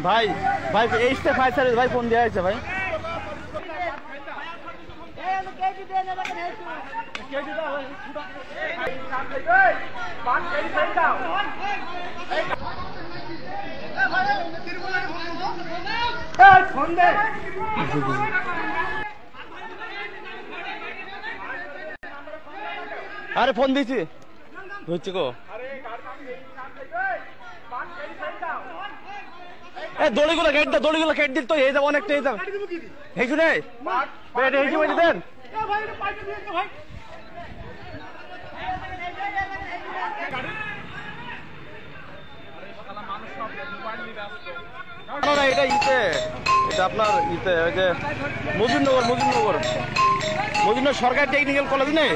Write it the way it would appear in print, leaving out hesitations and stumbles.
ভাই ভাই এইটা ফায়ার সার্ভিস ভাই ফোন দেওয়া হয়েছে ভাই। আরে ফোন দিয়েছি হচ্ছে গো। দড়িগুলো কেট দাও, দড়িগুলো কেট দিল তো এই যাবো অনেকটা এই যাবো হেঁচু নেই হেঁচু বলছি দেন। এটা ইতে এটা আপনার ইতে ওই যে মজুমনগর সরকারি টেকনিক্যাল কলেজ নেই।